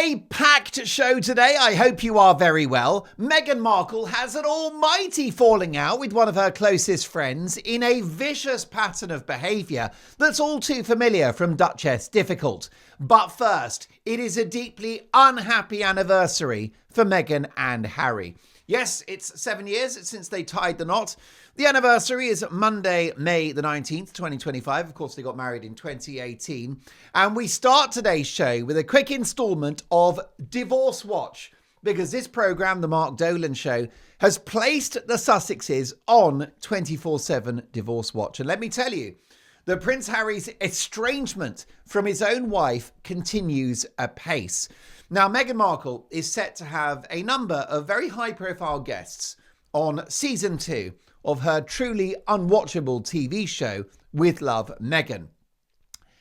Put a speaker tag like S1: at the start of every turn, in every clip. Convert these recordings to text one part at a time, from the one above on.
S1: A packed show today. I hope you are very well. Meghan Markle has an almighty falling out with one of her closest friends in a vicious pattern of behaviour that's all too familiar from Duchess Difficult. But first, it is a deeply unhappy anniversary for Meghan and Harry. Yes, it's 7 years since they tied the knot. The anniversary is Monday, May the 19th, 2025. Of course, they got married in 2018. And we start today's show with a quick instalment of Divorce Watch, because this programme, The Mark Dolan Show, has placed the Sussexes on 24/7 Divorce Watch. And let me tell you that Prince Harry's estrangement from his own wife continues apace. Now, Meghan Markle is set to have a number of very high-profile guests on season 2 of her truly unwatchable TV show, With Love, Meghan.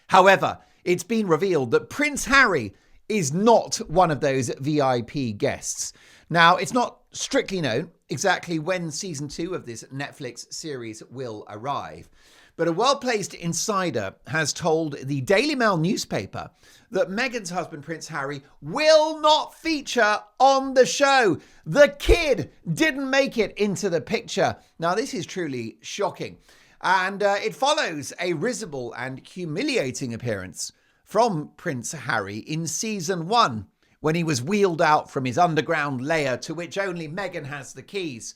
S1: However, it's been revealed that Prince Harry is not one of those VIP guests. Now, it's not strictly known exactly when season 2 of this Netflix series will arrive, but a well-placed insider has told the Daily Mail newspaper that Meghan's husband, Prince Harry, will not feature on the show. The kid didn't make it into the picture. Now, this is truly shocking. And it follows a risible and humiliating appearance from Prince Harry in season 1, when he was wheeled out from his underground lair to which only Meghan has the keys.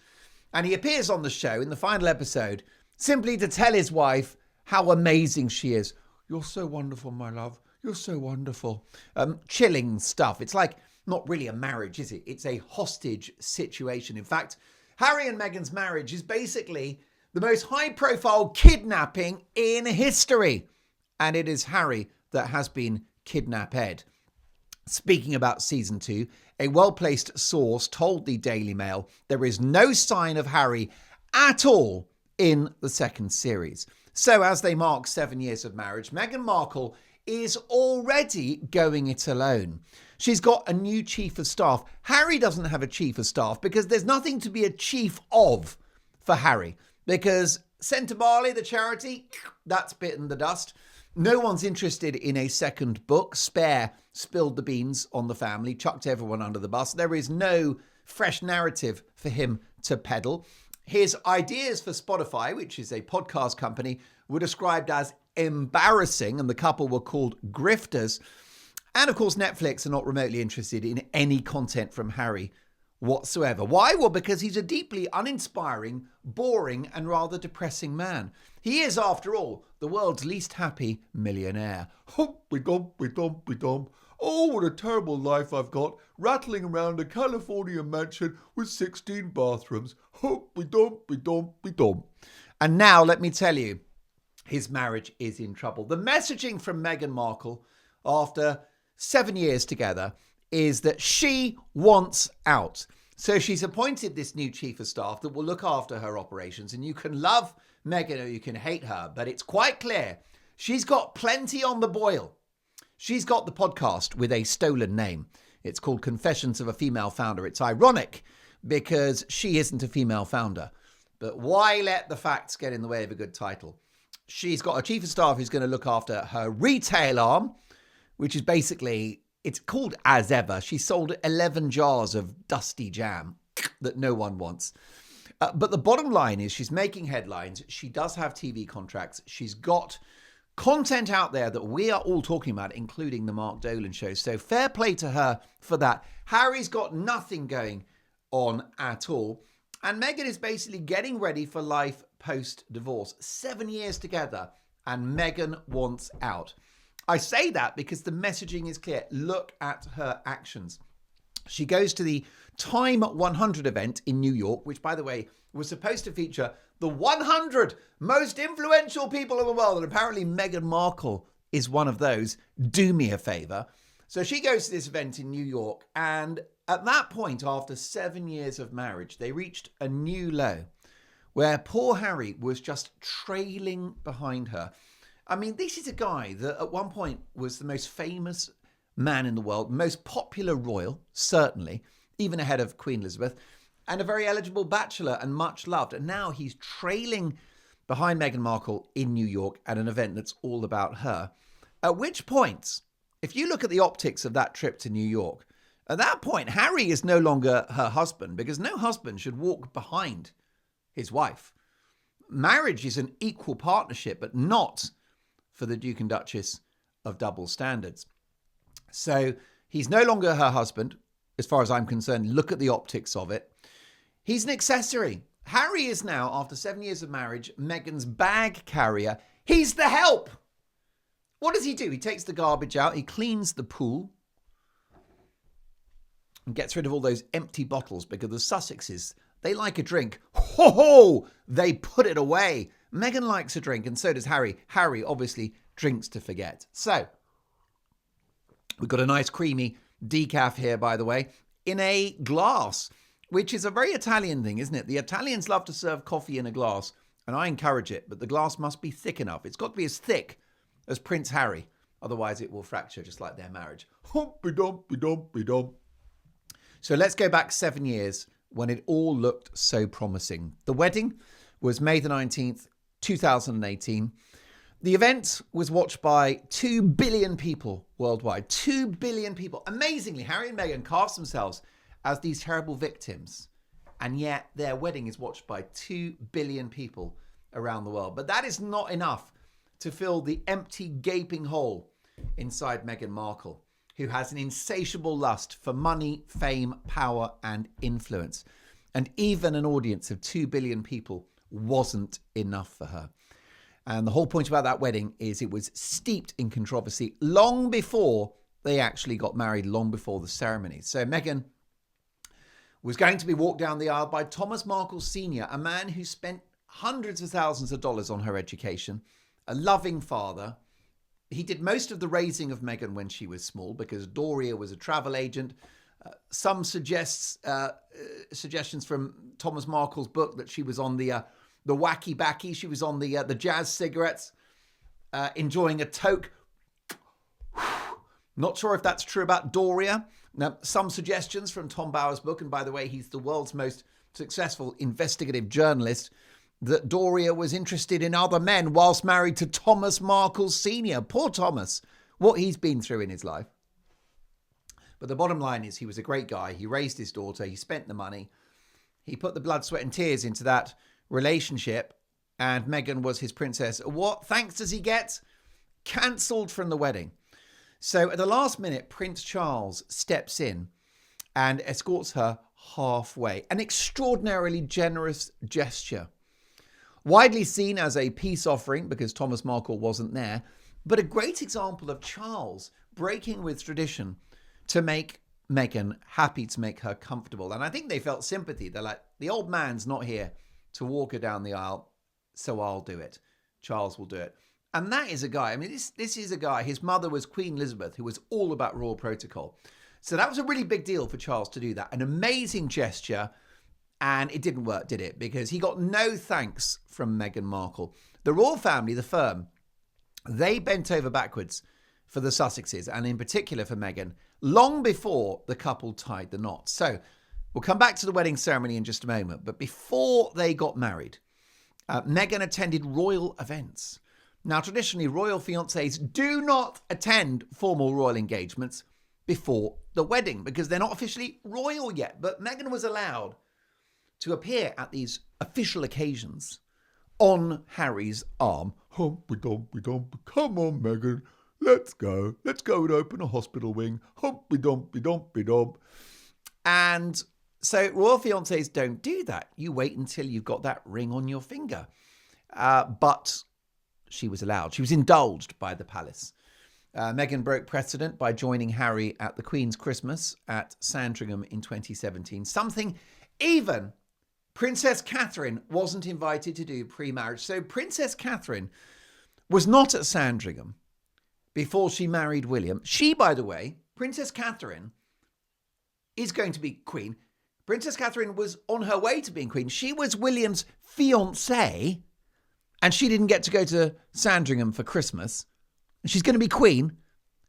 S1: And he appears on the show in the final episode simply to tell his wife how amazing she is. "You're so wonderful, my love. You're so wonderful." Chilling stuff. It's like not really a marriage, is it? It's a hostage situation. In fact, Harry and Meghan's marriage is basically the most high-profile kidnapping in history. And it is Harry that has been kidnapped. Speaking about season 2, a well-placed source told the Daily Mail there is no sign of Harry at all in the second series. So as they mark 7 years of marriage, Meghan Markle is already going it alone. She's got a new chief of staff. Harry doesn't have a chief of staff because there's nothing to be a chief of for Harry, because Centre Barley, the charity, that's bitten the dust. No one's interested in a second book. Spare spilled the beans on the family, chucked everyone under the bus. There is no fresh narrative for him to peddle. His ideas for Spotify, which is a podcast company, were described as embarrassing, and the couple were called grifters. And of course, Netflix are not remotely interested in any content from Harry whatsoever. Why? Well, because he's a deeply uninspiring, boring, and rather depressing man. He is, after all, the world's least happy millionaire. Oh, what a terrible life I've got, rattling around a California mansion with 16 bathrooms. And now, let me tell you, his marriage is in trouble. The messaging from Meghan Markle after 7 years together is that she wants out. So she's appointed this new chief of staff that will look after her operations. And you can love Meghan or you can hate her, but it's quite clear she's got plenty on the boil. She's got the podcast with a stolen name. It's called Confessions of a Female Founder. It's ironic because she isn't a female founder. But why let the facts get in the way of a good title? She's got a chief of staff who's going to look after her retail arm, which is basically, it's called As Ever. She sold 11 jars of dusty jam that no one wants. But the bottom line is she's making headlines. She does have TV contracts. She's got content out there that we are all talking about, including the Mark Dolan Show. So fair play to her for that. Harry's got nothing going on at all. And Meghan is basically getting ready for life post-divorce. 7 years together, and Meghan wants out. I say that because the messaging is clear. Look at her actions. She goes to the Time 100 event in New York, which, by the way, was supposed to feature the 100 most influential people in the world. And apparently Meghan Markle is one of those. Do me a favour. So she goes to this event in New York. And at that point, after 7 years of marriage, they reached a new low where poor Harry was just trailing behind her. I mean, this is a guy that at one point was the most famous man in the world, most popular royal, certainly, even ahead of Queen Elizabeth, and a very eligible bachelor and much loved. And now he's trailing behind Meghan Markle in New York at an event that's all about her. At which point, if you look at the optics of that trip to New York, at that point, Harry is no longer her husband because no husband should walk behind his wife. Marriage is an equal partnership, but not for the Duke and Duchess of double standards. So he's no longer her husband, as far as I'm concerned. Look at the optics of it. He's an accessory. Harry is now, after 7 years of marriage, Meghan's bag carrier. He's the help. What does he do? He takes the garbage out. He cleans the pool and gets rid of all those empty bottles because the Sussexes, they like a drink. Ho ho! They put it away. Meghan likes a drink and so does Harry. Harry obviously drinks to forget. So we've got a nice creamy decaf here, by the way, in a glass, which is a very Italian thing, isn't it? The Italians love to serve coffee in a glass, and I encourage it, but the glass must be thick enough. It's got to be as thick as Prince Harry. Otherwise, it will fracture just like their marriage. So let's go back 7 years when it all looked so promising. The wedding was May the 19th, 2018. The event was watched by 2 billion people worldwide. 2 billion people. Amazingly, Harry and Meghan cast themselves as these terrible victims. And yet their wedding is watched by 2 billion people around the world. But that is not enough to fill the empty, gaping hole inside Meghan Markle, who has an insatiable lust for money, fame, power, and influence. And even an audience of 2 billion people wasn't enough for her. And the whole point about that wedding is it was steeped in controversy long before they actually got married, long before the ceremony. So Meghan was going to be walked down the aisle by Thomas Markle Sr., a man who spent hundreds of thousands of dollars on her education, a loving father. He did most of the raising of Meghan when she was small because Doria was a travel agent. Some suggestions from Thomas Markle's book that she was on the wacky backy. She was on the jazz cigarettes, enjoying a toke. Not sure if that's true about Doria. Now, some suggestions from Tom Bower's book, and by the way, he's the world's most successful investigative journalist, that Doria was interested in other men whilst married to Thomas Markle Sr. Poor Thomas, what he's been through in his life. But the bottom line is he was a great guy. He raised his daughter. He spent the money. He put the blood, sweat and tears into that relationship. And Meghan was his princess. What thanks does he get? Cancelled from the wedding. So at the last minute, Prince Charles steps in and escorts her halfway. An extraordinarily generous gesture. Widely seen as a peace offering because Thomas Markle wasn't there, but a great example of Charles breaking with tradition to make Meghan happy, to make her comfortable. And I think they felt sympathy. They're like, the old man's not here to walk her down the aisle, so I'll do it. Charles will do it. And that is a guy, I mean, this is a guy, his mother was Queen Elizabeth, who was all about royal protocol. So that was a really big deal for Charles to do that. An amazing gesture. And it didn't work, did it? Because he got no thanks from Meghan Markle. The royal family, the firm, they bent over backwards for the Sussexes, and in particular for Meghan, long before the couple tied the knot. So we'll come back to the wedding ceremony in just a moment. But before they got married, Meghan attended royal events. Now, traditionally, royal fiancés do not attend formal royal engagements before the wedding because they're not officially royal yet. But Meghan was allowed to appear at these official occasions on Harry's arm. Humpy dumpy dumpy, come on Meghan, let's go and open a hospital wing. Humpy dumpy dumpy dump. And so royal fiancés don't do that. You wait until you've got that ring on your finger. But she was allowed. She was indulged by the palace. Meghan broke precedent by joining Harry at the Queen's Christmas at Sandringham in 2017. Something even Princess Catherine wasn't invited to do pre-marriage. So Princess Catherine was not at Sandringham before she married William. She, by the way, Princess Catherine is going to be queen. Princess Catherine was on her way to being queen. She was William's fiancée, and she didn't get to go to Sandringham for Christmas. She's going to be queen.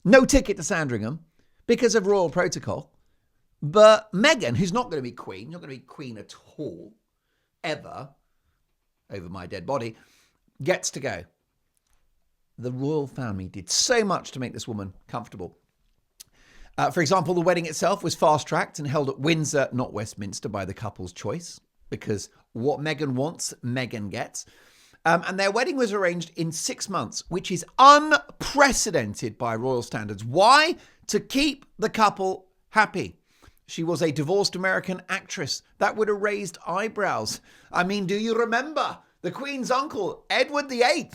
S1: No ticket to Sandringham because of royal protocol. But Meghan, who's not going to be queen, not going to be queen at all, ever, over my dead body, gets to go. The royal family did so much to make this woman comfortable. For example, the wedding itself was fast-tracked and held at Windsor, not Westminster, by the couple's choice, because what Meghan wants, Meghan gets. And their wedding was arranged in 6 months, which is unprecedented by royal standards. Why? To keep the couple happy. She was a divorced American actress. That would have raised eyebrows. I mean, do you remember the Queen's uncle, Edward VIII,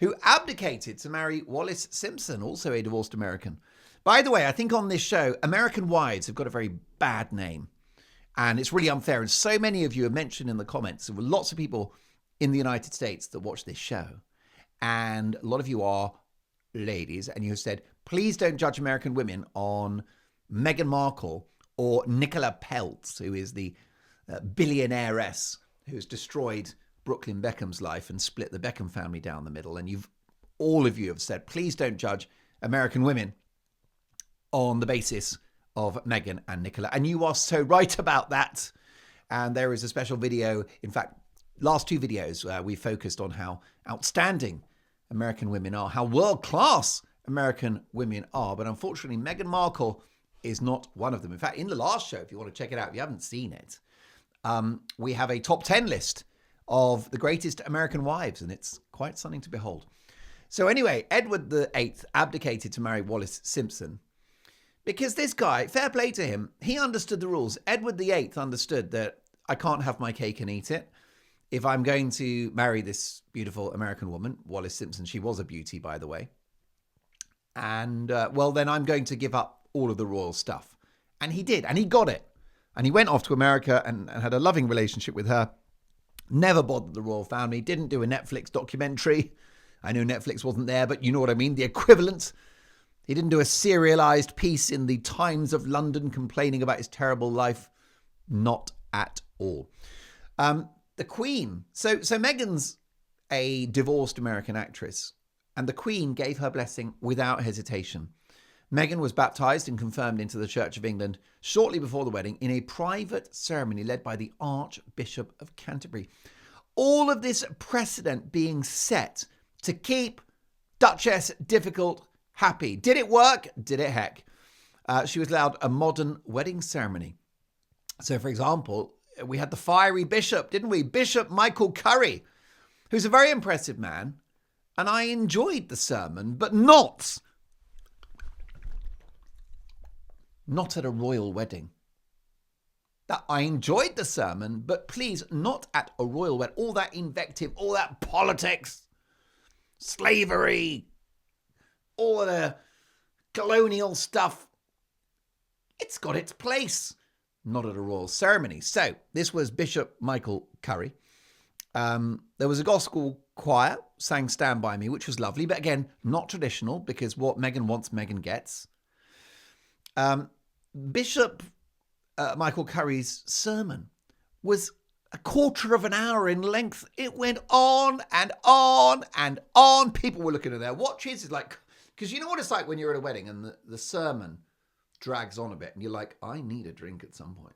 S1: who abdicated to marry Wallis Simpson, also a divorced American? By the way, I think on this show, American wives have got a very bad name. And it's really unfair. And so many of you have mentioned in the comments, there were lots of people in the United States that watch this show. And a lot of you are ladies, and you have said, please don't judge American women on Meghan Markle or Nicola Peltz, who is the billionairess who's destroyed Brooklyn Beckham's life and split the Beckham family down the middle. And all of you have said, please don't judge American women on the basis of Meghan and Nicola. And you are so right about that. And there is a special video. In fact, last 2 videos, we focused on how outstanding American women are, how world-class American women are. But unfortunately, Meghan Markle is not one of them. In fact, in the last show, if you want to check it out, if you haven't seen it, we have a top 10 list of the greatest American wives, and it's quite something to behold. So anyway, Edward VIII abdicated to marry Wallis Simpson because this guy, fair play to him, he understood the rules. Edward VIII understood that I can't have my cake and eat it. If I'm going to marry this beautiful American woman, Wallis Simpson, she was a beauty, by the way, and well, then I'm going to give up all of the royal stuff. And he did, and he got it. And he went off to America and had a loving relationship with her. Never bothered the royal family, didn't do a Netflix documentary. I know Netflix wasn't there, but you know what I mean, the equivalent. He didn't do a serialized piece in the Times of London complaining about his terrible life. Not at all. The Queen. So Meghan's a divorced American actress, and the Queen gave her blessing without hesitation. Meghan was baptized and confirmed into the Church of England shortly before the wedding in a private ceremony led by the Archbishop of Canterbury. All of this precedent being set to keep Duchess Difficult happy. Did it work? Did it heck? She was allowed a modern wedding ceremony. So, for example, we had the fiery bishop, didn't we? Bishop Michael Curry, who's a very impressive man. And I enjoyed the sermon, but not at a royal wedding. That I enjoyed the sermon, but please, not at a royal wedding. All that invective, all that politics, slavery, all of the colonial stuff. It's got its place. Not at a royal ceremony. So this was Bishop Michael Curry. There was a gospel choir, sang Stand By Me, which was lovely. But again, not traditional, because what Meghan wants, Meghan gets. Bishop Michael Curry's sermon was a quarter of an hour in length. It went on and on and on. People were looking at their watches. It's like, because you know what it's like when you're at a wedding and the sermon drags on a bit and you're like, I need a drink at some point.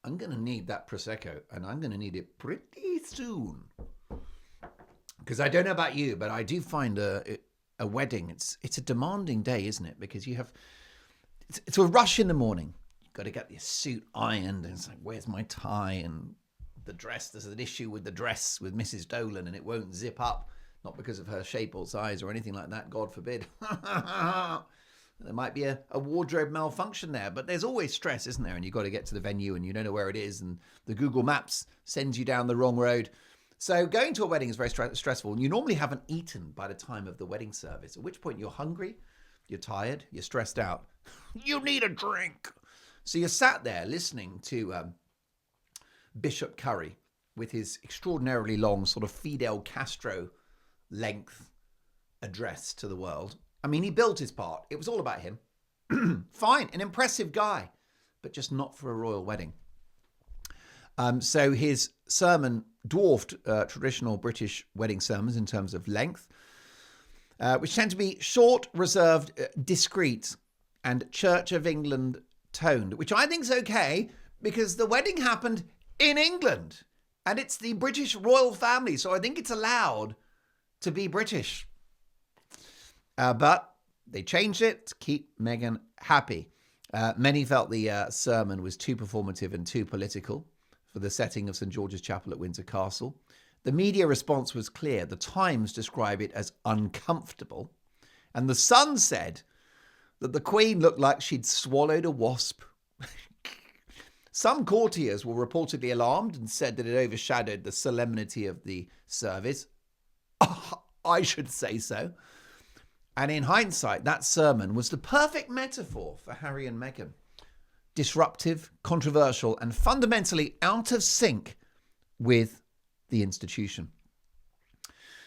S1: I'm going to need that Prosecco, and I'm going to need it pretty soon. Because I don't know about you, but I do find a wedding, it's a demanding day, isn't it? Because you have, it's a rush in the morning. You've got to get your suit ironed, and it's like, where's my tie? And the dress, there's an issue with the dress with Mrs. Dolan, and it won't zip up. Not because of her shape or size or anything like that, God forbid. There might be a wardrobe malfunction there, but there's always stress, isn't there? And you've got to get to the venue and you don't know where it is, and the Google Maps sends you down the wrong road. So going to a wedding is very stressful, and you normally haven't eaten by the time of the wedding service, at which point you're hungry, you're tired, you're stressed out. You need a drink. So you're sat there listening to Bishop Curry with his extraordinarily long sort of Fidel Castro length address to the world. I mean, he built his part. It was all about him. Fine, an impressive guy, but just not for a royal wedding. So his sermon dwarfed traditional British wedding sermons in terms of length, which tend to be short, reserved, discreet, and Church of England toned, which I think is okay because the wedding happened in England and it's the British royal family. So I think it's allowed to be British. But They changed it to keep Meghan happy. Many felt the sermon was too performative and too political for the setting of St. George's Chapel at Windsor Castle. The media response was clear. The Times described it as uncomfortable. And The Sun said that the Queen looked like she'd swallowed a wasp. Some courtiers were reportedly alarmed and said that it overshadowed the solemnity of the service. I should say so. And in hindsight, that sermon was the perfect metaphor for Harry and Meghan. Disruptive, controversial, and fundamentally out of sync with the institution.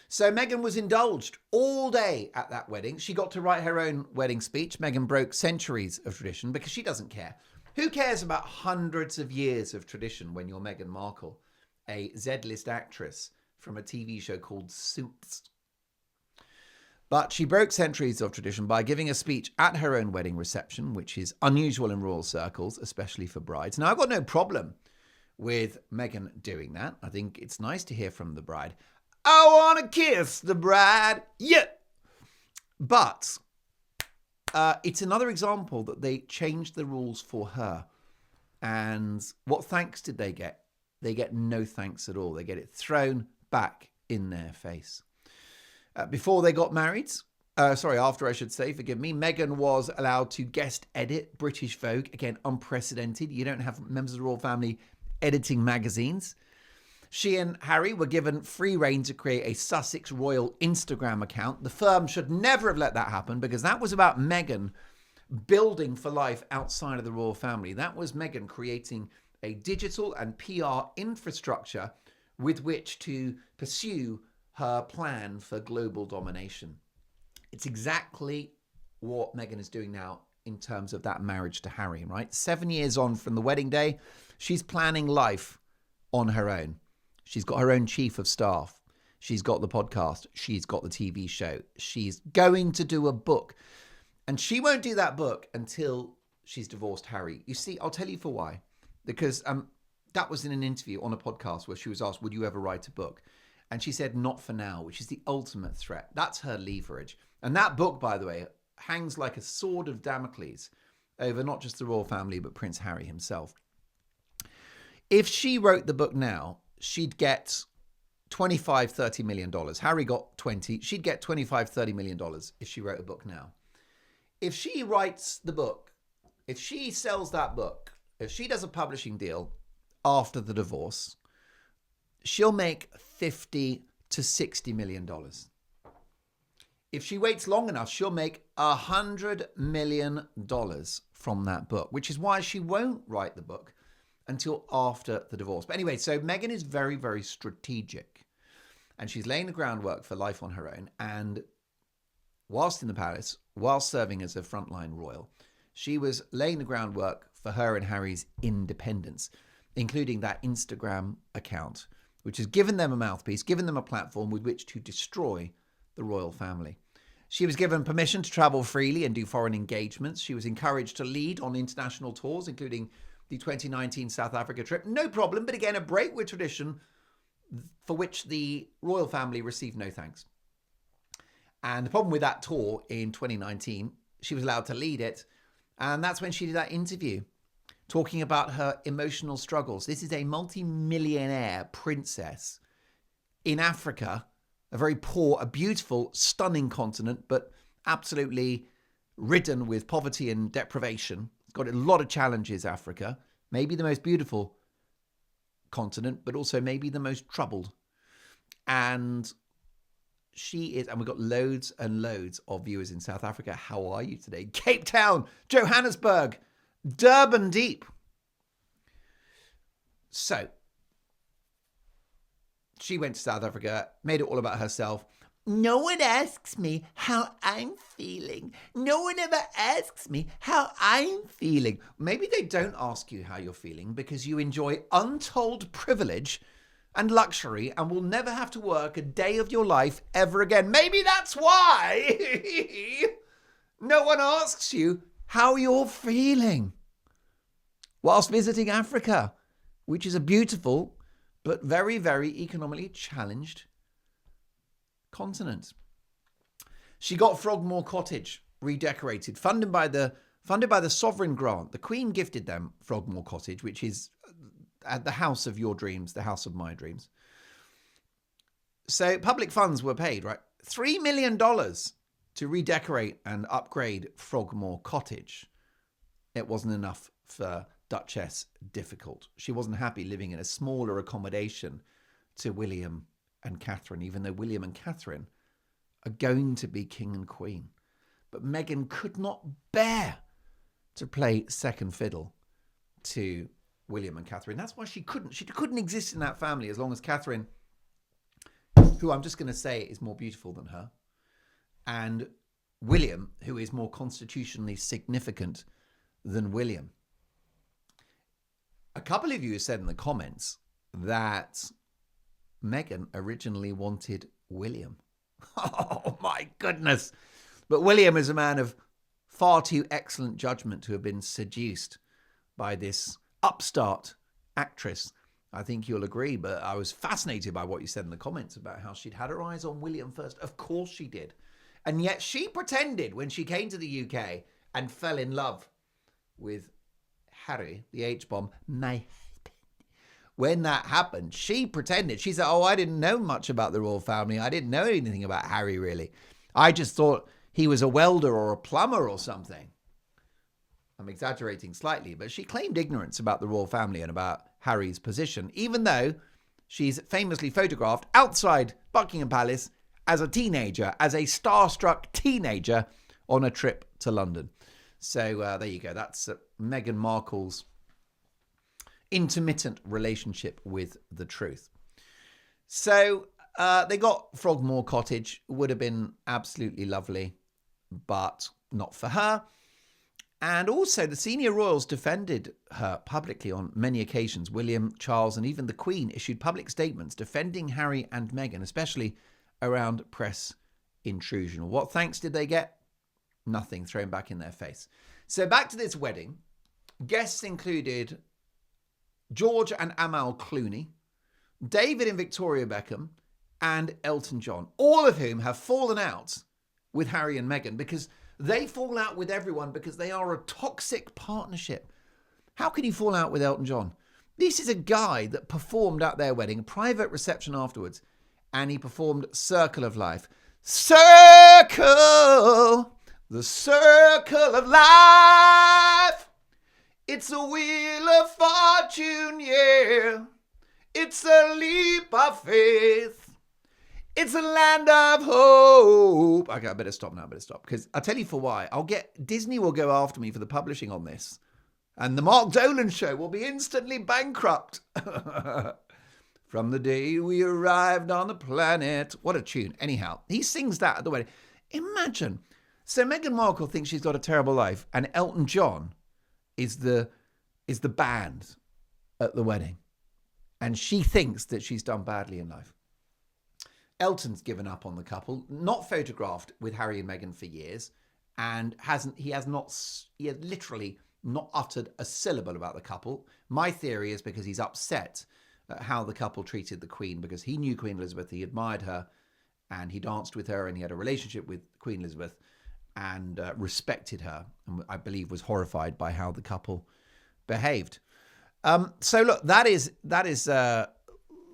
S1: So Meghan was indulged all day at that wedding. She got to write her own wedding speech. Meghan broke centuries of tradition because she doesn't care. Who cares about hundreds of years of tradition when you're Meghan Markle, a Z-list actress from a TV show called Suits? But she broke centuries of tradition by giving a speech at her own wedding reception, which is unusual in royal circles, especially for brides. Now, I've got no problem with Meghan doing that. I think it's nice to hear from the bride. I want to kiss the bride. Yeah. But it's another example that they changed the rules for her. And what thanks did they get? They get no thanks at all. They get it thrown back in their face. Before they got married, after I should say, forgive me, Meghan was allowed to guest edit British Vogue. Again, unprecedented. You don't have members of the royal family editing magazines. She and Harry were given free rein to create a Sussex royal Instagram account. The firm should never have let that happen because that was about Meghan building for life outside of the royal family. That was Meghan creating a digital and PR infrastructure with which to pursue her plan for global domination. It's exactly what Meghan is doing now in terms of that marriage to Harry, right? 7 years on from the wedding day, she's planning life on her own. She's got her own chief of staff. She's got the podcast. She's got the TV show. She's going to do a book. And she won't do that book until she's divorced Harry. You see, I'll tell you for why. Because that was in an interview on a podcast where she was asked, would you ever write a book? And she said, not for now, which is the ultimate threat. That's her leverage. And that book, by the way, hangs like a sword of Damocles over not just the royal family, but Prince Harry himself. If she wrote the book now, she'd get $25-30 million. Harry got 20. She'd get $25-30 million if she wrote a book now. If she writes the book, if she sells that book, if she does a publishing deal after the divorce, she'll make $50-60 million. If she waits long enough, she'll make $100 million from that book, which is why she won't write the book until after the divorce. But anyway, so Meghan is very, very strategic. And she's laying the groundwork for life on her own. And whilst in the palace, whilst serving as a frontline royal, she was laying the groundwork for her and Harry's independence, including that Instagram account, which has given them a mouthpiece, given them a platform with which to destroy the royal family. She was given permission to travel freely and do foreign engagements. She was encouraged to lead on international tours, including the 2019 South Africa trip. No problem, but again, a break with tradition for which the royal family received no thanks. And the problem with that tour in 2019, she was allowed to lead it. And that's when she did that interview talking about her emotional struggles. This is a multi-millionaire princess in Africa, a very poor, a beautiful, stunning continent, but absolutely ridden with poverty and deprivation. It's got a lot of challenges, Africa. Maybe the most beautiful continent, but also maybe the most troubled. And she is, and we've got loads and loads of viewers in South Africa. How are you today? Cape Town, Johannesburg, Durban Deep. So, she went to South Africa, made it all about herself. No one asks me how I'm feeling. No one ever asks me how I'm feeling. Maybe they don't ask you how you're feeling because you enjoy untold privilege and luxury and will never have to work a day of your life ever again. Maybe that's why no one asks you how you're feeling whilst visiting Africa, which is a beautiful but very, very economically challenged continent. She got Frogmore Cottage redecorated, funded by the sovereign grant. The Queen gifted them Frogmore Cottage, which is at the house of your dreams, the house of my dreams. So public funds were paid, right? $3 million to redecorate and upgrade Frogmore Cottage. It wasn't enough for Duchess Difficult. She wasn't happy living in a smaller accommodation to William and Catherine, even though William and Catherine are going to be king and queen. But Meghan could not bear to play second fiddle to William and Catherine. That's why she couldn't exist in that family as long as Catherine, who I'm just going to say is more beautiful than her, and William, who is more constitutionally significant than William. A couple of you said in the comments that Meghan originally wanted William. Oh my goodness. But William is a man of far too excellent judgment to have been seduced by this upstart actress. I think you'll agree, but I was fascinated by what you said in the comments about how she'd had her eyes on William first. Of course she did. And yet she pretended when she came to the UK and fell in love with Harry, the H-bomb, my husband. When that happened, she pretended. She said, oh, I didn't know much about the royal family. I didn't know anything about Harry, really. I just thought he was a welder or a plumber or something. I'm exaggerating slightly, but she claimed ignorance about the royal family and about Harry's position, even though she's famously photographed outside Buckingham Palace as a teenager, as a starstruck teenager on a trip to London. So there you go. That's Meghan Markle's intermittent relationship with the truth. So they got Frogmore Cottage. Would have been absolutely lovely, but not for her. And also the senior royals defended her publicly on many occasions. William, Charles, and even the Queen issued public statements defending Harry and Meghan, especially around press intrusion. What thanks did they get? Nothing thrown back in their face. So back to this wedding. Guests included George and Amal Clooney, David and Victoria Beckham, and Elton John, all of whom have fallen out with Harry and Meghan because they fall out with everyone because they are a toxic partnership. How can you fall out with Elton John? This is a guy that performed at their wedding, a private reception afterwards, and he performed Circle of Life. Circle, the circle of life. It's a wheel of fortune, yeah. It's a leap of faith. It's a land of hope. Okay, I better stop now. Because I'll tell you for why. Disney will go after me for the publishing on this. And the Mark Dolan show will be instantly bankrupt. From the day we arrived on the planet. What a tune. Anyhow, he sings that at the wedding. Imagine. So Meghan Markle thinks she's got a terrible life. And Elton John is the band at the wedding. And she thinks that she's done badly in life. Elton's given up on the couple, not photographed with Harry and Meghan for years, and he has literally not uttered a syllable about the couple. My theory is because he's upset at how the couple treated the Queen, because he knew Queen Elizabeth, he admired her, and he danced with her, and he had a relationship with Queen Elizabeth, and respected her, and I believe was horrified by how the couple behaved. So look, that is the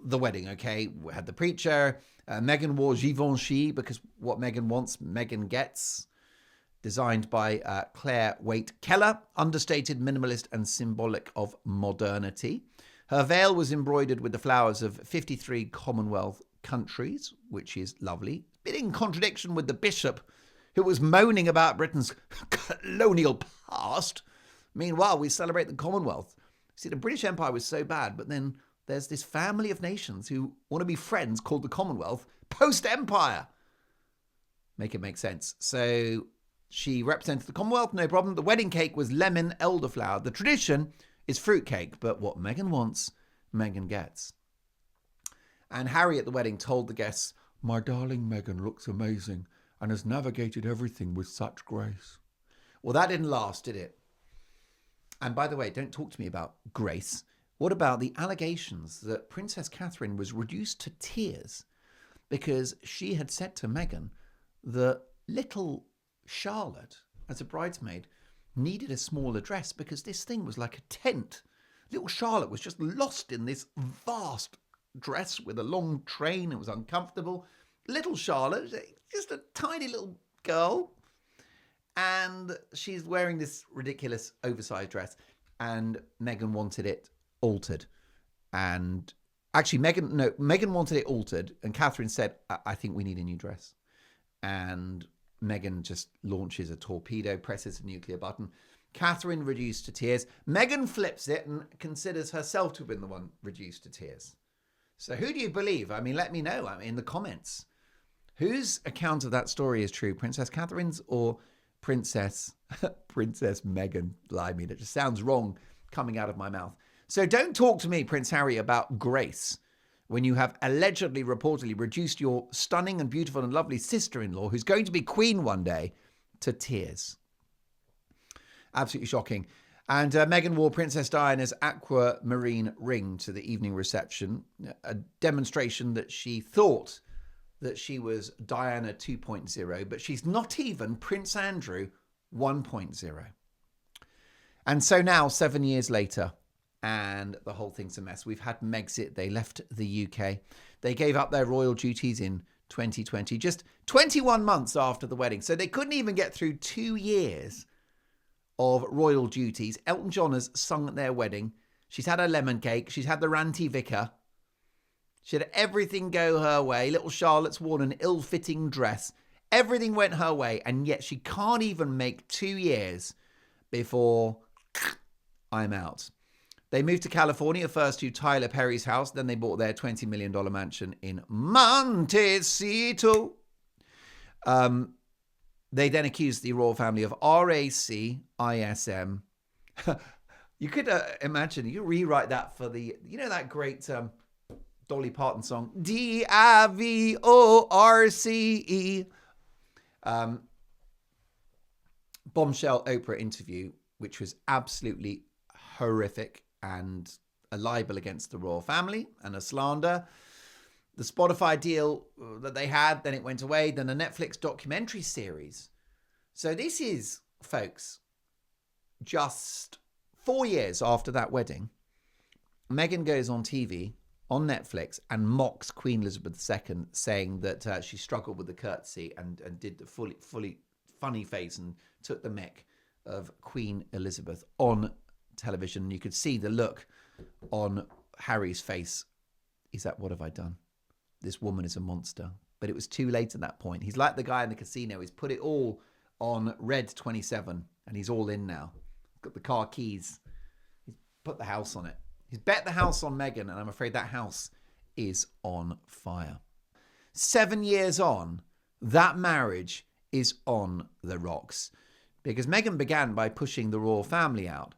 S1: wedding. Okay, we had the preacher. Meghan wore Givenchy because what Meghan wants, Meghan gets. Designed by Claire Waite Keller, understated, minimalist, and symbolic of modernity. Her veil was embroidered with the flowers of 53 Commonwealth countries, which is lovely. A bit in contradiction with the bishop, who was moaning about Britain's colonial past. Meanwhile, we celebrate the Commonwealth. See, the British Empire was so bad, but then there's this family of nations who want to be friends called the Commonwealth post-Empire. Make it make sense. So she represented the Commonwealth, no problem. The wedding cake was lemon elderflower. The tradition is fruitcake, but what Meghan wants, Meghan gets. And Harry at the wedding told the guests, "My darling Meghan looks amazing and has navigated everything with such grace." Well, that didn't last, did it? And by the way, don't talk to me about grace. What about the allegations that Princess Catherine was reduced to tears because she had said to Meghan that little Charlotte, as a bridesmaid, needed a smaller dress because this thing was like a tent. Little Charlotte was just lost in this vast dress with a long train. It was uncomfortable. Little Charlotte, just a tiny little girl, and she's wearing this ridiculous oversized dress, and Meghan wanted it altered. And actually, Meghan wanted it altered, and Catherine said, I think we need a new dress. And Meghan just launches a torpedo, presses a nuclear button. Catherine reduced to tears. Meghan flips it and considers herself to have been the one reduced to tears. So who do you believe? I mean, let me know in the comments. Whose account of that story is true? Princess Catherine's or Princess Meghan? Blimey, that just sounds wrong coming out of my mouth. So don't talk to me, Prince Harry, about grace when you have allegedly, reportedly reduced your stunning and beautiful and lovely sister-in-law, who's going to be queen one day, to tears. Absolutely shocking. And Meghan wore Princess Diana's aquamarine ring to the evening reception, a demonstration that she thought that she was Diana 2.0, but she's not even Prince Andrew 1.0. And so now, 7 years later, and the whole thing's a mess. We've had Megxit. They left the UK. They gave up their royal duties in 2020, just 21 months after the wedding. So they couldn't even get through 2 years of royal duties. Elton John has sung at their wedding. She's had her lemon cake. She's had the ranty vicar. She had everything go her way. Little Charlotte's worn an ill-fitting dress. Everything went her way, and yet she can't even make 2 years before I'm out. They moved to California, first to Tyler Perry's house. Then they bought their $20 million mansion in Montecito. They then accused the royal family of racism. You could imagine, you rewrite that for the, that great Dolly Parton song, Divorce. Bombshell Oprah interview, which was absolutely horrific and a libel against the royal family and a slander. The Spotify deal that they had, then it went away. Then the Netflix documentary series. So this is, folks, just 4 years after that wedding, Meghan goes on TV, on Netflix, and mocks Queen Elizabeth II, saying that she struggled with the curtsy and did the fully funny face and took the mick of Queen Elizabeth on television. You could see the look on Harry's face. He's like, what have I done? This woman is a monster. But it was too late at that point. He's like the guy in the casino. He's put it all on red 27 and he's all in now. He's got the car keys. He's put the house on it. He's bet the house on Meghan, and I'm afraid that house is on fire. 7 years on, that marriage is on the rocks because Meghan began by pushing the royal family out.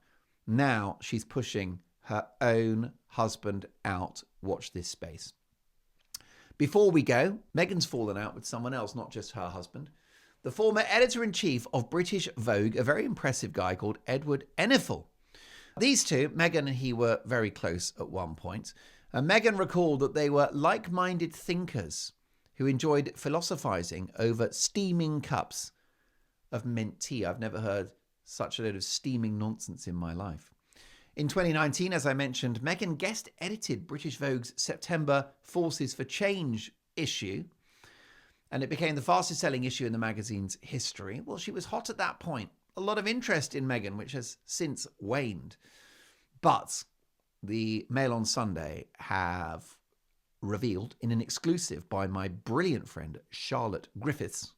S1: Now she's pushing her own husband out. Watch this space. Before we go, Meghan's fallen out with someone else, not just her husband. The former editor-in-chief of British Vogue, a very impressive guy called Edward Enninful. These two, Meghan and he, were very close at one point. And Meghan recalled that they were like-minded thinkers who enjoyed philosophizing over steaming cups of mint tea. I've never heard such a load of steaming nonsense in my life. In 2019, as I mentioned, Meghan guest edited British Vogue's September Forces for Change issue, and it became the fastest selling issue in the magazine's history. Well, she was hot at that point. A lot of interest in Meghan, which has since waned. But the Mail on Sunday have revealed in an exclusive by my brilliant friend, Charlotte Griffiths,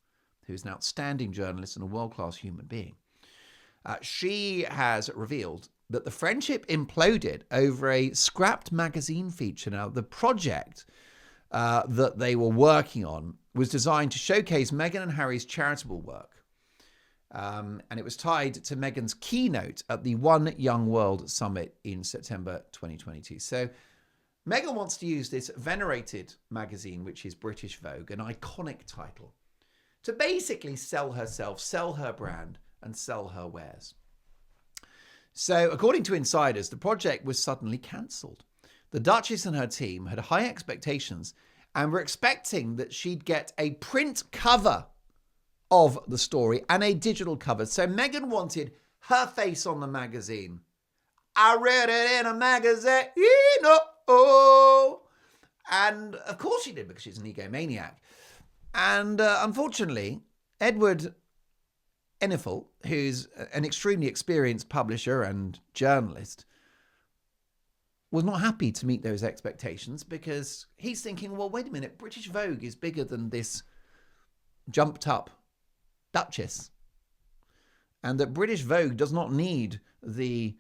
S1: who's an outstanding journalist and a world-class human being. She has revealed that the friendship imploded over a scrapped magazine feature. Now, the project that they were working on was designed to showcase Meghan and Harry's charitable work. And it was tied to Meghan's keynote at the One Young World Summit in September 2022. So Meghan wants to use this venerated magazine, which is British Vogue, an iconic title, to basically sell herself, sell her brand, and sell her wares. So, according to insiders, the project was suddenly cancelled. The Duchess and her team had high expectations and were expecting that she'd get a print cover of the story and a digital cover. So Meghan wanted her face on the magazine. I read it in a magazine, oh. And of course she did, because she's an egomaniac. And unfortunately, Edward Enninful, who's an extremely experienced publisher and journalist, was not happy to meet those expectations, because he's thinking, well, wait a minute, British Vogue is bigger than this jumped up Duchess. And that British Vogue does not need the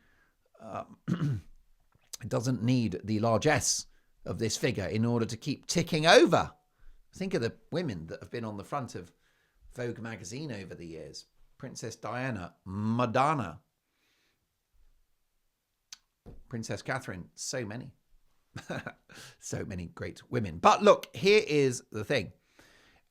S1: doesn't need the largesse of this figure in order to keep ticking over. Think of the women that have been on the front of Vogue magazine over the years. Princess Diana, Madonna, Princess Catherine, so many. So many great women. But look, here is the thing.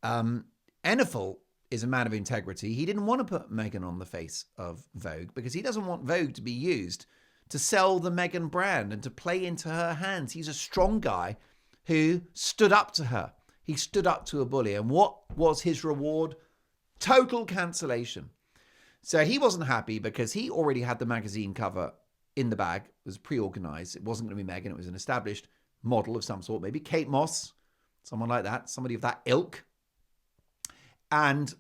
S1: Enninful is a man of integrity. He didn't want to put Meghan on the face of Vogue because he doesn't want Vogue to be used to sell the Meghan brand and to play into her hands. He's a strong guy who stood up to her. He stood up to a bully. And what was his reward? Total cancellation. So he wasn't happy because he already had the magazine cover in the bag. It was pre-organized. It wasn't going to be Meghan. It was an established model of some sort, maybe Kate Moss, someone like that, somebody of that ilk. And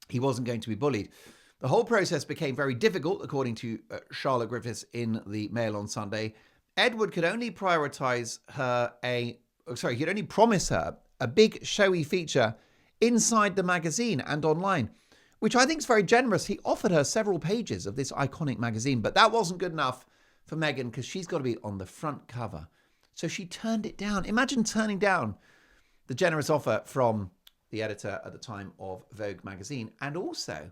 S1: he wasn't going to be bullied. The whole process became very difficult, according to Charlotte Griffiths in the Mail on Sunday. Edward could only promise her a big showy feature inside the magazine and online, which I think is very generous. He offered her several pages of this iconic magazine, but that wasn't good enough for Meghan because she's got to be on the front cover. So she turned it down. Imagine turning down the generous offer from the editor at the time of Vogue magazine. And also,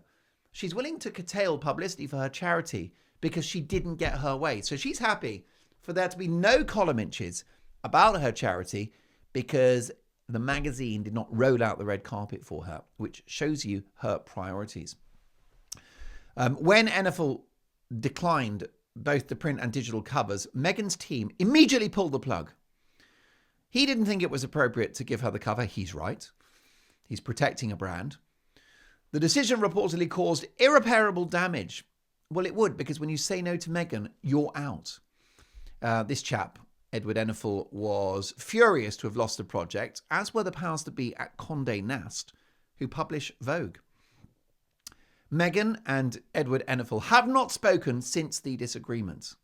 S1: she's willing to curtail publicity for her charity because she didn't get her way. So she's happy for there to be no column inches about her charity because the magazine did not roll out the red carpet for her, which shows you her priorities. When Enninful declined both the print and digital covers, Meghan's team immediately pulled the plug. He didn't think it was appropriate to give her the cover. He's right. He's protecting a brand. The decision reportedly caused irreparable damage. Well, it would, because when you say no to Meghan, you're out. This chap, Edward Enninful, was furious to have lost the project, as were the powers that be at Condé Nast, who publish Vogue. Meghan and Edward Enninful have not spoken since the disagreement.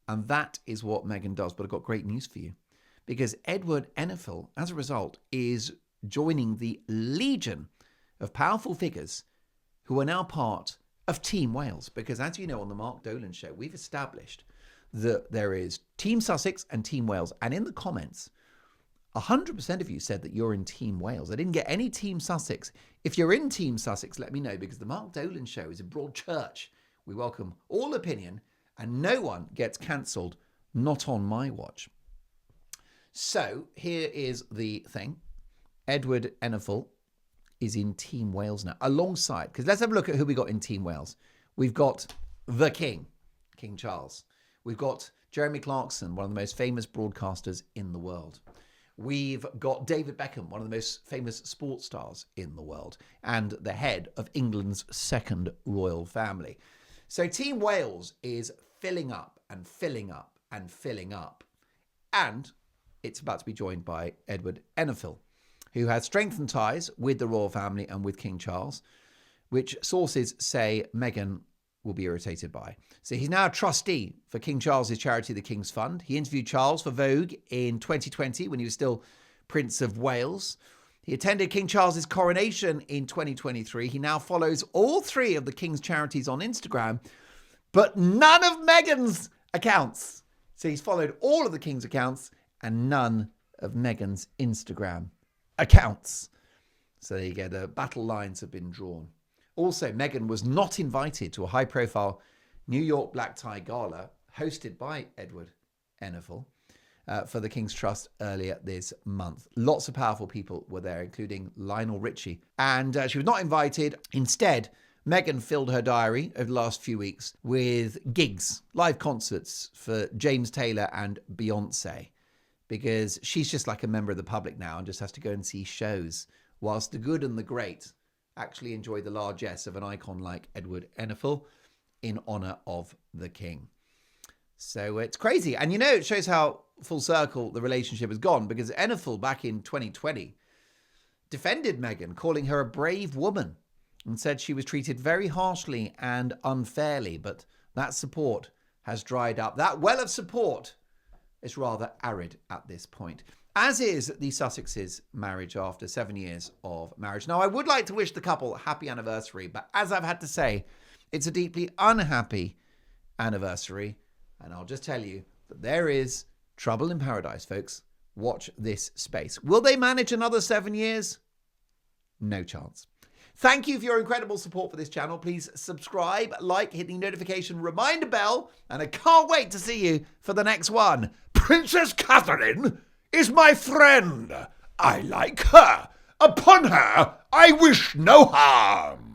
S1: And that is what Meghan does. But I've got great news for you, because Edward Enninful, as a result, is joining the legion of powerful figures who are now part of Team Wales. Because as you know, on the Mark Dolan show, we've established that there is Team Sussex and Team Wales. And in the comments, 100% of you said that you're in Team Wales. I didn't get any Team Sussex. If you're in Team Sussex, let me know, because the Mark Dolan show is a broad church. We welcome all opinion and no one gets cancelled, not on my watch. So here is the thing. Edward Enninful is in Team Wales now, alongside, because let's have a look at who we got in Team Wales. We've got the King, King Charles. We've got Jeremy Clarkson, one of the most famous broadcasters in the world. We've got David Beckham, one of the most famous sports stars in the world, and the head of England's second royal family. So Team Wales is filling up and filling up and filling up. And it's about to be joined by Edward Enninful, who has strengthened ties with the royal family and with King Charles, which sources say Meghan will be irritated by. So he's now a trustee for King Charles's charity, the King's Fund. He interviewed Charles for Vogue in 2020 when he was still Prince of Wales. He attended King Charles's coronation in 2023. He now follows all three of the King's charities on Instagram, but none of Meghan's accounts. So he's followed all of the King's accounts and none of Meghan's Instagram accounts. So there you go. The battle lines have been drawn. Also, Meghan was not invited to a high-profile New York black tie gala hosted by Edward Enninful for the King's Trust earlier this month. Lots of powerful people were there, including Lionel Richie. And she was not invited. Instead, Meghan filled her diary over the last few weeks with gigs, live concerts for James Taylor and Beyonce, because she's just like a member of the public now and just has to go and see shows, whilst the good and the great actually enjoy the largesse of an icon like Edward Enninful in honour of the king. So it's crazy. And it shows how full circle the relationship has gone, because Enninful back in 2020 defended Meghan, calling her a brave woman, and said she was treated very harshly and unfairly. But that support has dried up. That well of support is rather arid at this point, as is the Sussex's marriage after 7 years of marriage. Now, I would like to wish the couple a happy anniversary, but as I've had to say, it's a deeply unhappy anniversary. And I'll just tell you that there is trouble in paradise, folks. Watch this space. Will they manage another 7 years? No chance. Thank you for your incredible support for this channel. Please subscribe, like, hit the notification reminder bell, and I can't wait to see you for the next one. Princess Catherine is my friend. I like her. Upon her, I wish no harm.